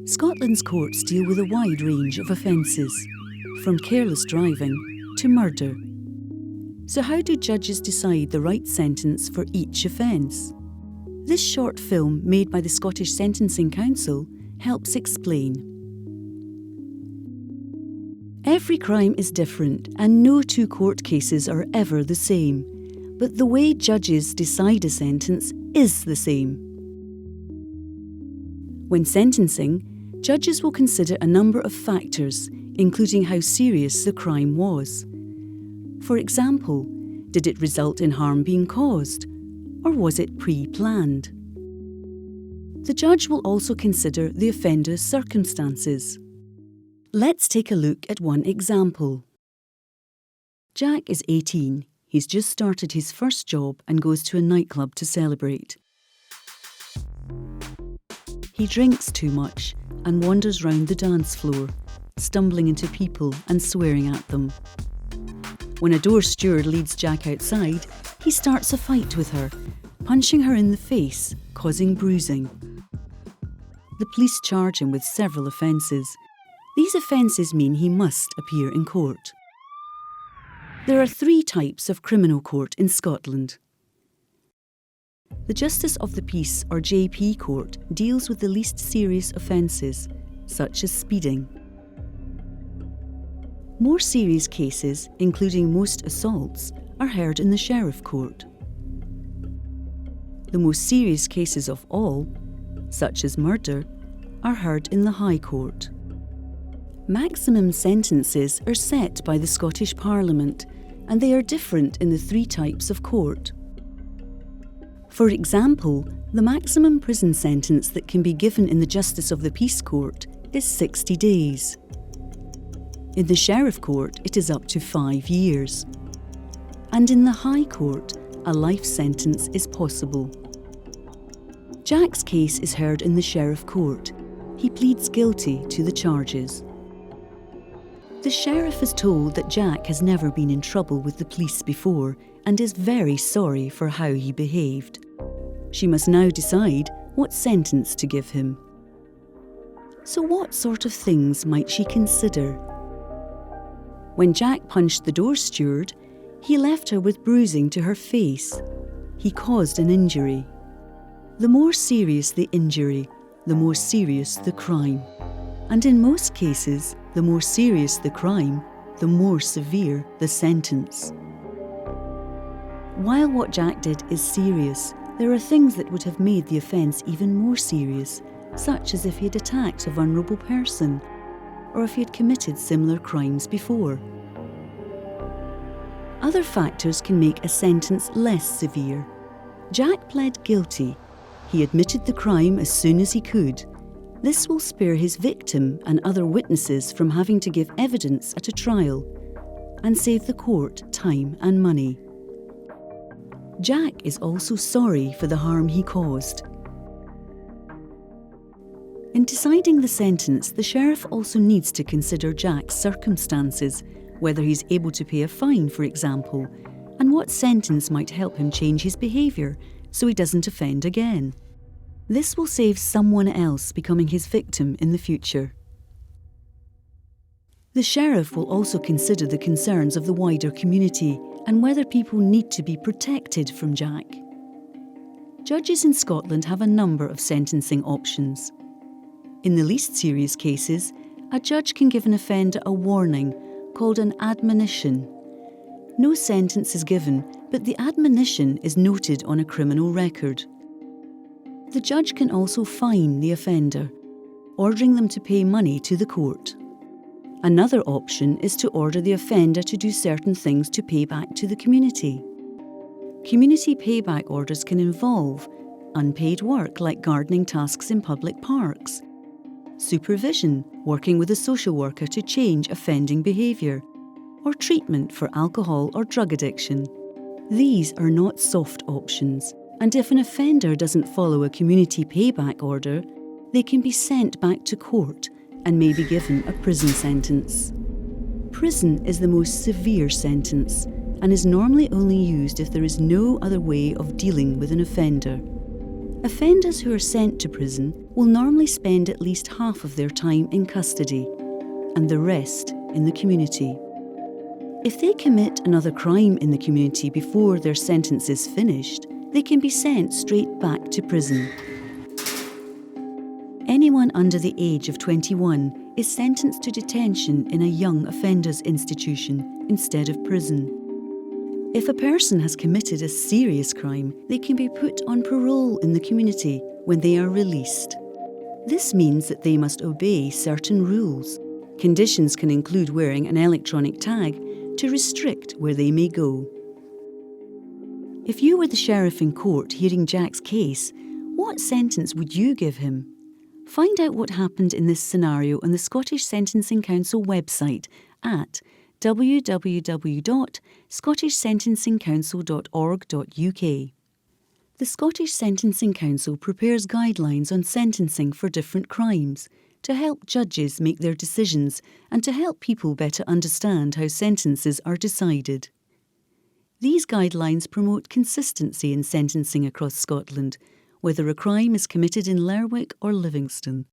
Scotland's courts deal with a wide range of offences, from careless driving to murder. So how do judges decide the right sentence for each offence? This short film, made by the Scottish Sentencing Council, helps explain. Every crime is different and no two court cases are ever the same, but the way judges decide a sentence is the same. When sentencing, judges will consider a number of factors, including how serious the crime was. For example, did it result in harm being caused, or was it pre-planned? The judge will also consider the offender's circumstances. Let's take a look at one example. Jack is 18. He's just started his first job and goes to a nightclub to celebrate. He drinks too much and wanders round the dance floor, stumbling into people and swearing at them. When a door steward leads Jack outside, he starts a fight with her, punching her in the face, causing bruising. The police charge him with several offences. These offences mean he must appear in court. There are 3 types of criminal court in Scotland. The Justice of the Peace, or JP Court, deals with the least serious offences, such as speeding. More serious cases, including most assaults, are heard in the Sheriff Court. The most serious cases of all, such as murder, are heard in the High Court. Maximum sentences are set by the Scottish Parliament, and they are different in the 3 types of court. For example, the maximum prison sentence that can be given in the Justice of the Peace Court is 60 days. In the Sheriff Court, it is up to 5 years. And in the High Court, a life sentence is possible. Jack's case is heard in the Sheriff Court. He pleads guilty to the charges. The sheriff is told that Jack has never been in trouble with the police before and is very sorry for how he behaved. She must now decide what sentence to give him. So what sort of things might she consider? When Jack punched the door steward, he left her with bruising to her face. He caused an injury. The more serious the injury, the more serious the crime. And in most cases, the more serious the crime, the more severe the sentence. While what Jack did is serious, there are things that would have made the offence even more serious, such as if he had attacked a vulnerable person, or if he had committed similar crimes before. Other factors can make a sentence less severe. Jack pled guilty. He admitted the crime as soon as he could. This will spare his victim and other witnesses from having to give evidence at a trial and save the court time and money. Jack is also sorry for the harm he caused. In deciding the sentence, the sheriff also needs to consider Jack's circumstances, whether he's able to pay a fine, for example, and what sentence might help him change his behaviour so he doesn't offend again. This will save someone else becoming his victim in the future. The sheriff will also consider the concerns of the wider community and whether people need to be protected from Jack. Judges in Scotland have a number of sentencing options. In the least serious cases, a judge can give an offender a warning called an admonition. No sentence is given, but the admonition is noted on a criminal record. The judge can also fine the offender, ordering them to pay money to the court. Another option is to order the offender to do certain things to pay back to the community. Community payback orders can involve unpaid work like gardening tasks in public parks, supervision, working with a social worker to change offending behaviour, or treatment for alcohol or drug addiction. These are not soft options, and if an offender doesn't follow a community payback order, they can be sent back to court and may be given a prison sentence. Prison is the most severe sentence and is normally only used if there is no other way of dealing with an offender. Offenders who are sent to prison will normally spend at least half of their time in custody and the rest in the community. If they commit another crime in the community before their sentence is finished, they can be sent straight back to prison. Anyone under the age of 21 is sentenced to detention in a young offenders institution instead of prison. If a person has committed a serious crime, they can be put on parole in the community when they are released. This means that they must obey certain rules. Conditions can include wearing an electronic tag to restrict where they may go. If you were the sheriff in court hearing Jack's case, what sentence would you give him? Find out what happened in this scenario on the Scottish Sentencing Council website at www.scottishsentencingcouncil.org.uk. The Scottish Sentencing Council prepares guidelines on sentencing for different crimes to help judges make their decisions and to help people better understand how sentences are decided. These guidelines promote consistency in sentencing across Scotland, whether a crime is committed in Lerwick or Livingston.